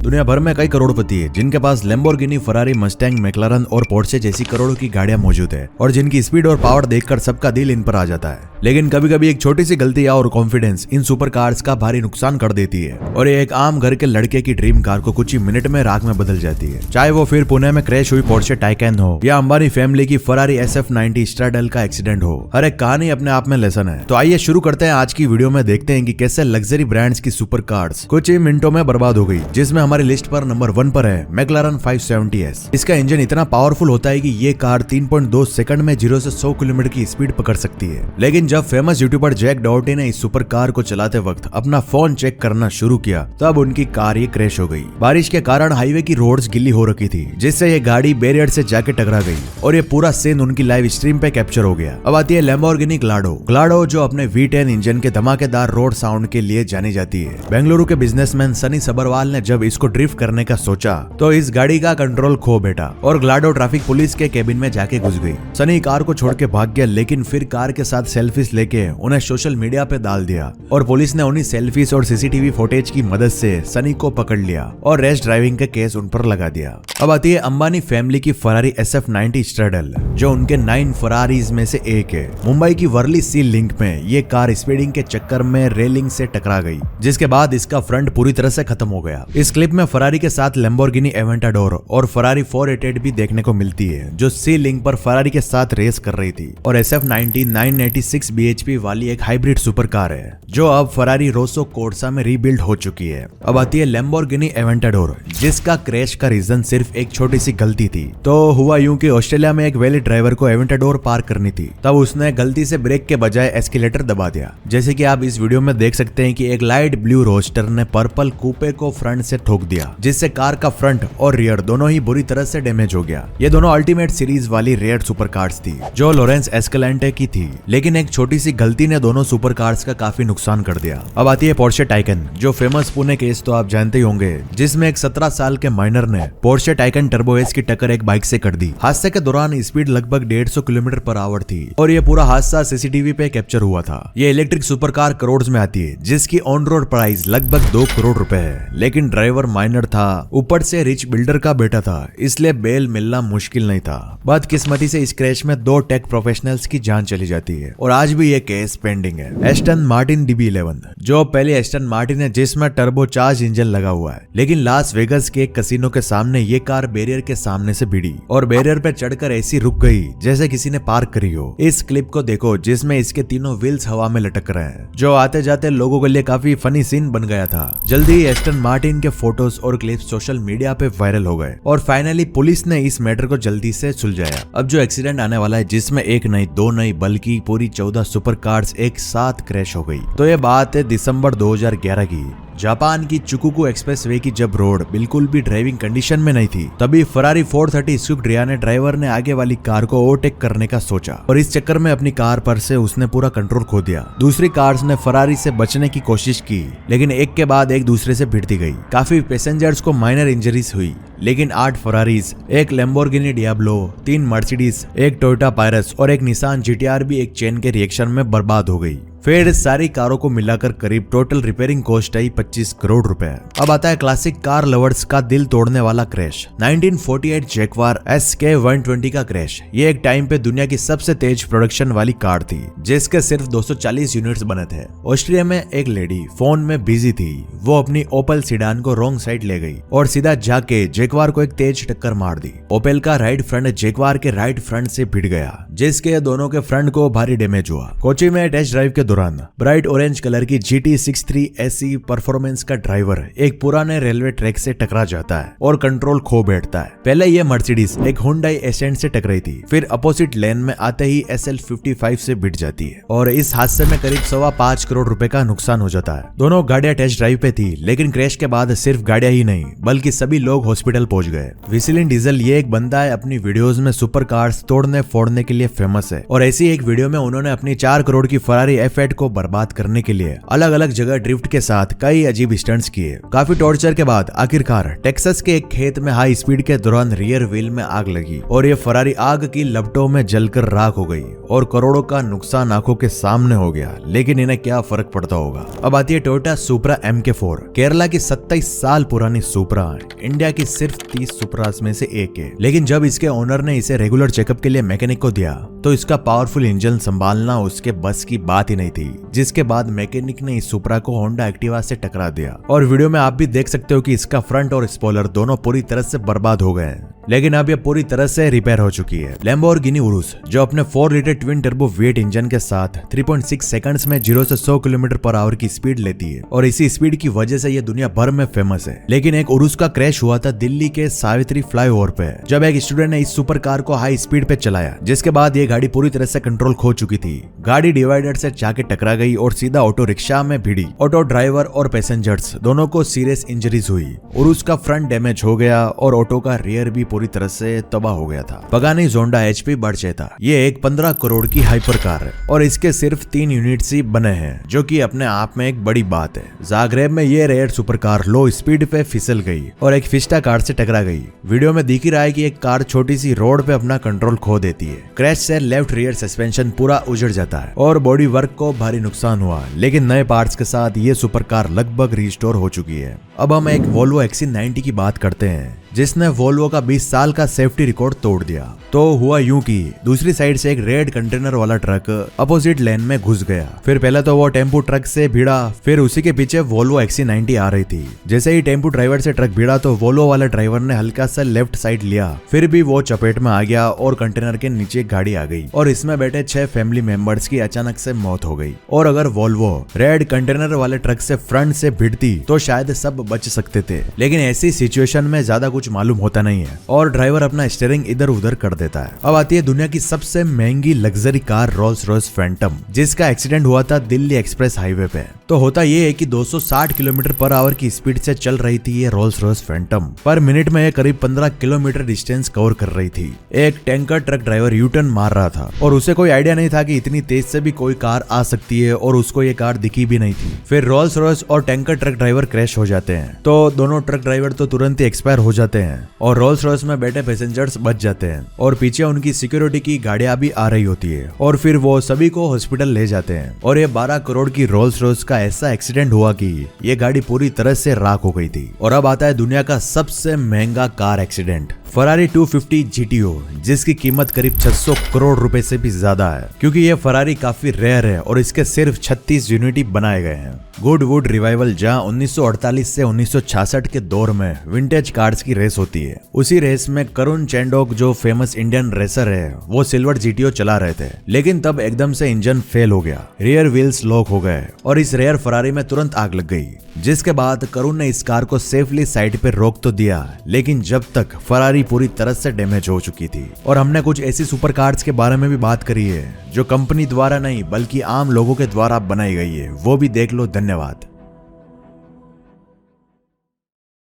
दुनिया भर में कई करोड़पति है जिनके पास लैम्बोर्गिनी, फरारी, मस्टैंग, मैक्लारन और पोर्शे जैसी करोड़ों की गाड़ियां मौजूद है और जिनकी स्पीड और पावर देखकर सबका दिल इन पर आ जाता है। लेकिन कभी कभी एक छोटी सी गलती और कॉन्फिडेंस इन सुपर कार्स का भारी नुकसान कर देती है और ये एक आम घर के लड़के की ड्रीम कार को कुछ ही मिनट में राख में बदल जाती है। चाहे वो फिर पुणे में क्रैश हुई पोर्शे टाइकैन हो या अंबानी फैमिली की फरारी SF90 स्ट्राडल का एक्सीडेंट हो, हर एक कहानी अपने आप में लेसन है। तो आइए शुरू करते हैं आज की वीडियो में, देखते हैं कि कैसे लग्जरी ब्रांड्स की सुपर कार्स कुछ ही मिनटों में बर्बाद हो गई। जिसमें हमारी लिस्ट पर नंबर 1 पर है मैक्लारन 570S। इसका इंजन इतना पावरफुल होता है कि ये कार 3.2 सेकंड में 0 से 100 किलोमीटर की स्पीड पकड़ सकती है। लेकिन जब फेमस यूट्यूबर जैक डॉर्टी ने इस सुपर कार को चलाते वक्त अपना फोन चेक करना शुरू किया तब उनकी कार ये क्रैश हो गई। बारिश के कारण हाईवे की रोड्स गिल्ली हो रखी थी जिससे ये गाड़ी बैरियर से जाके टकरा गई और ये पूरा सीन उनकी लाइव स्ट्रीम पे कैप्चर हो गया। अब आती है लैम्बोर्गिनी ग्लाडो जो अपने V10 इंजन के धमाकेदार रोड साउंड के लिए जानी जाती है। बेंगलुरु के बिजनेसमैन सनी सबरवाल ने जब इसको ड्रिफ्ट करने का सोचा तो इस गाड़ी का कंट्रोल खो बैठा और ग्लाडो ट्रैफिक पुलिस के केबिन में जाके घुस गई। सनी कार को छोड़ के भाग गया, लेकिन फिर कार के साथ सेल्फीज लेके उन्हें सोशल मीडिया पे डाल दिया और पुलिस ने उन्हीं सेल्फीज और CCTV फुटेज की मदद से सनी को पकड़ लिया और रैश ड्राइविंग का केस उन पर लगा दिया। अब आती है अंबानी फैमिली की फरारी SF90 स्ट्राडल जो उनके 9 फरारीज में से एक है। मुंबई की वर्ली सी लिंक में ये कार स्पीडिंग के चक्कर में रेलिंग से टकरा गई, जिसके बाद इसका फ्रंट पूरी तरह से खत्म हो गया। इस क्लिप में फरारी के साथ लैम्बोर्गिनी एवेंटाडोर और फरारी 488 भी देखने को मिलती है जो सी लिंक पर फरारी के साथ रेस कर रही थी। और SF90 986 bhp वाली एक हाइब्रिड सुपर कार है जो अब फरारी रोसो कोर्सा में रीबिल्ड हो चुकी है। अब आती है लैम्बोर्गिनी एवेंटाडोर जिसका क्रैश का रीजन सिर्फ एक छोटी सी गलती थी। तो हुआ यूं कि ऑस्ट्रेलिया में एक वैली ड्राइवर को एवेंटाडोर पार करनी थी, तब उसने गलती से ब्रेक के बजाय एस्केलेटर दबा दिया। जैसे कि आप इस वीडियो में देख सकते हैं कि एक लाइट ब्लू रोस्टर ने पर्पल कूपे को फ्रंट से ठोक दिया, जिससे कार का फ्रंट और रियर दोनों ही बुरी तरह से डैमेज हो गया। ये दोनों अल्टीमेट सीरीज वाली रेयर सुपर कार्स थी जो लॉरेंस एस्केलेंटे की थी, लेकिन एक छोटी सी गलती ने दोनों सुपर कार्स का काफी नुकसान कर दिया। अब आती है पोर्शे टाइकन जो फेमस पुणे केस तो आप जानते ही होंगे, जिसमें एक 17 साल के माइनर ने पोर्शे टाइकन टर्बो एस की टक्कर एक बाइक से कर दी। हादसे के दौरान स्पीड लगभग 150 किलोमीटर पर आवर थी और ये पूरा हादसा CCTV पे कैप्चर हुआ था। ये इलेक्ट्रिक सुपर कार करोड़ में आती है जिसकी ऑन रोड प्राइस लगभग 2 करोड़ रुपए है, लेकिन ड्राइवर माइनर था, ऊपर से रिच बिल्डर का बेटा था, इसलिए बेल मिलना मुश्किल नहीं था। बदकिस्मती से इस क्रैश में 2 टेक प्रोफेशनल्स की जान चली जाती है और आज भी ये केस पेंडिंग है। एस्टन मार्टिन DB11 जो पहले एस्टन मार्टिन है जिसमें टर्बोचार्ज इंजन लगा हुआ है, लेकिन लास वेगस के एक कसिनो के सामने ये कार बैरियर के सामने से भिड़ी और बैरियर पे चढ़कर ऐसी रुक गई जैसे किसी ने पार्क करी हो। इस क्लिप को देखो जिसमें इसके तीनों व्हील्स हवा में लटक रहे हैं, जो आते जाते लोगों के लिए काफी फनी सीन बन गया था। जल्दी ही एस्टन मार्टिन के फोटोज और क्लिप्स सोशल मीडिया पे वायरल हो गए और फाइनली पुलिस ने इस मैटर को जल्दी से सुलझाया। अब जो एक्सीडेंट आने वाला है जिसमें एक नहीं 2 नहीं बल्कि पूरी 14 सुपर कार्स एक साथ क्रैश हो गई, तो ये बात है दिसंबर 2011 की। जापान की चुकुकू एक्सप्रेसवे की जब रोड बिल्कुल भी ड्राइविंग कंडीशन में नहीं थी, तभी फरारी 430 स्विफ्ट रियाने ड्राइवर ने आगे वाली कार को ओवरटेक करने का सोचा और इस चक्कर में अपनी कार पर से उसने पूरा कंट्रोल खो दिया। दूसरी कार्स ने फरारी से बचने की कोशिश की, लेकिन एक के बाद एक दूसरे से भिड़ती गई। काफी पैसेंजर्स को माइनर इंजरीज हुई, लेकिन 8 फरारीज, एक लैम्बोर्गिनी डियाब्लो, 3 मर्सिडीज, एक टोयोटा पायरस और एक निसान GTR भी एक चेन के रिएक्शन में बर्बाद हो गई। फिर सारी कारों को मिलाकर करीब टोटल रिपेयरिंग कॉस्ट आई 25 करोड़ रुपए। अब आता है क्लासिक कार लवर्स का दिल तोड़ने वाला क्रैश, 1948 जैगवार SK120 का क्रैश। ये एक टाइम पे दुनिया की सबसे तेज प्रोडक्शन वाली कार थी जिसके सिर्फ 240 यूनिट्स बने थे। ऑस्ट्रिया में एक लेडी फोन में बिजी थी, वो अपनी ओपेल सीडान को रॉन्ग साइड ले गई और सीधा जाके जैगवार को एक तेज टक्कर मार दी। ओपेल का राइट फ्रंट जैगवार के राइट फ्रंट से भिड़ गया, जिसके दोनों के फ्रंट को भारी डैमेज हुआ। कोची में टेस्ट ड्राइव के दौरान ब्राइट ऑरेंज कलर की GT63 SE परफॉर्मेंस का ड्राइवर एक पुराने रेलवे ट्रैक से टकरा जाता है और कंट्रोल खो बैठता है। पहले ये मर्सिडीज एक हुंडई एसेंट से टकराई थी, फिर अपोजिट लेन में आते ही SL55 से भिड़ जाती है और इस हादसे में करीब 5.25 करोड़ रुपए का नुकसान हो जाता है। दोनों गाड़ियां टेस्ट ड्राइव पे थी, लेकिन क्रैश के बाद सिर्फ गाड़ियां ही नहीं बल्कि सभी लोग हॉस्पिटल पहुंच गए। विसिलिन डीजल ये एक बंदा है, अपनी वीडियोस में सुपर कार्स तोड़ने फोड़ने के लिए फेमस है और ऐसी एक वीडियो में उन्होंने अपनी 4 करोड़ की फरारी फेट को बर्बाद करने के लिए अलग अलग जगह ड्रिफ्ट के साथ कई अजीब स्टंट्स किए। काफी टॉर्चर के बाद आखिरकार टेक्सास के एक खेत में हाई स्पीड के दौरान रियर व्हील में आग लगी और ये फरारी आग की लपटों में जलकर राख हो गई और करोड़ों का नुकसान आंखों के सामने हो गया। लेकिन इन्हें क्या फर्क पड़ता होगा। अब आती है टोयोटा सुपरा MK4, केरला की 27 साल पुरानी सुपरा, इंडिया की सिर्फ 30 सुपरास में से एक है। लेकिन जब इसके ओनर ने इसे रेगुलर चेकअप के लिए मैकेनिक को दिया तो इसका पावरफुल इंजन संभालना उसके बस की बात ही नहीं थी, जिसके बाद मैकेनिक ने इस सुपरा को होंडा एक्टिवा से टकरा दिया। और वीडियो में आप भी देख सकते हो कि इसका फ्रंट और स्पॉइलर दोनों पूरी तरह से बर्बाद हो गए हैं, लेकिन अब ये पूरी तरह से रिपेयर हो चुकी है। लैम्बोर्गिनी उरुस जो अपने 4 litre twin turbo V8 engine के साथ 3.6 सेकंड्स में 0 से 100 किलोमीटर पर आवर की स्पीड लेती है और इसी स्पीड की वजह से ये दुनिया भर में फेमस है। लेकिन एक उरुस का क्रैश हुआ था दिल्ली के सावित्री फ्लाईओवर पे, जब एक स्टूडेंट ने इस सुपर कार को हाई स्पीड पे चलाया, जिसके बाद ये गाड़ी पूरी तरह से कंट्रोल खो चुकी थी। गाड़ी डिवाइडर से जाके टकरा गई और सीधा ऑटो रिक्शा में भिड़ी। ऑटो ड्राइवर और पैसेंजर्स दोनों को सीरियस इंजरीज हुई। उरुस का फ्रंट डैमेज हो गया और ऑटो का रियर भी पूरी तरह से तबाह हो गया था। पगानी जोंडा HP बर्चेता, ये एक 15 करोड़ की हाइपर कार है और इसके सिर्फ 3 यूनिट्स ही बने हैं, जो कि अपने आप में एक बड़ी बात है। जाग्रेब में ये rare super car low speed पे फिसल गई और एक फिस्टा कार से टकरा गई। वीडियो में दिख ही रहा है कि एक कार छोटी सी रोड पे अपना कंट्रोल खो देती है। क्रैश से लेफ्ट रियर सस्पेंशन पूरा उजड़ जाता है और बॉडी वर्क को भारी नुकसान हुआ, लेकिन नए पार्ट्स के साथ ये सुपर कार लगभग रिस्टोर हो चुकी है। अब हम एक वोल्वो XC90 की बात करते हैं, जिसने वोल्वो का 20 साल का सेफ्टी रिकॉर्ड तोड़ दिया। तो हुआ यूं कि दूसरी साइड से एक रेड कंटेनर वाला ट्रक अपोजिट लेन में घुस गया। फिर पहले तो वो टेम्पो ट्रक से भिड़ा, फिर उसी के पीछे वोल्वो XC90 आ रही थी। जैसे ही टेम्पो ड्राइवर से ट्रक भिड़ा तो वोल्वो वाले ड्राइवर ने हल्का सा लेफ्ट साइड लिया, फिर भी वो चपेट में आ गया और कंटेनर के नीचे गाड़ी आ गई और इसमें बैठे 6 फैमिली मेंबर्स की अचानक से मौत हो गई। और अगर वोल्वो रेड कंटेनर वाले ट्रक से फ्रंट से भिड़ती तो शायद सब बच सकते थे, लेकिन ऐसी सिचुएशन में ज्यादा कुछ मालूम होता नहीं है और ड्राइवर अपना स्टीयरिंग इधर उधर कर देता है। अब आती है दुनिया की सबसे महंगी luxury car Rolls Royce Phantom, जिसका एक्सीडेंट हुआ था दिल्ली एक्सप्रेस हाईवे पे। तो होता ये है कि 260 किलोमीटर पर आवर की स्पीड से चल रही थी ये रोल्स रॉयस फैंटम। पर मिनट में ये करीब 15 किलोमीटर डिस्टेंस कवर कर रही थी। एक टैंकर ट्रक ड्राइवर यूटर्न मार रहा था और उसे कोई आइडिया नहीं था कि इतनी तेज से भी कोई कार आ सकती है और उसको ये कार दिखी भी नहीं थी। फिर रोल्स रॉयस और टैंकर ट्रक ड्राइवर क्रैश हो जाते हैं, तो दोनों ट्रक ड्राइवर तो तुरंत ही एक्सपायर हो जाते हैं और रोल्स रॉयस में बैठे पैसेंजर्स बच जाते हैं और पीछे उनकी सिक्योरिटी की गाड़ियां भी आ रही होती है और फिर वो सभी को हॉस्पिटल ले जाते हैं। और ये 12 करोड़ की रोल्स रॉयस का ऐसा एक्सीडेंट हुआ कि ये गाड़ी पूरी तरह से राख हो गई थी। और अब आता है दुनिया का सबसे महंगा कार एक्सीडेंट, फरारी 250 GTO, जिसकी कीमत करीब 600 करोड़ रुपए से भी ज्यादा है, क्योंकि ये फरारी काफी रेयर है और इसके सिर्फ 36 यूनिट ही बनाए गए हैं। गुडवुड रिवाइवल, जहां 1948 से 1966 के दौर में विंटेज कार्स की रेस होती है, उसी रेस में करुण चैंडोक जो फेमस इंडियन रेसर है वो सिल्वर GTO चला रहे थे। लेकिन तब एकदम से इंजन फेल हो गया, रियर व्हील्स लॉक हो गए और इस रेयर फरारी में तुरंत आग लग गई, जिसके बाद करुण ने इस कार को सेफली साइड पे रोक तो दिया, लेकिन जब तक फरारी पूरी तरह से डैमेज हो चुकी थी। और हमने कुछ ऐसी सुपर कार्स के बारे में भी बात करी है जो कंपनी द्वारा नहीं बल्कि आम लोगों के द्वारा बनाई गई है, वो भी देख लो। धन्यवाद।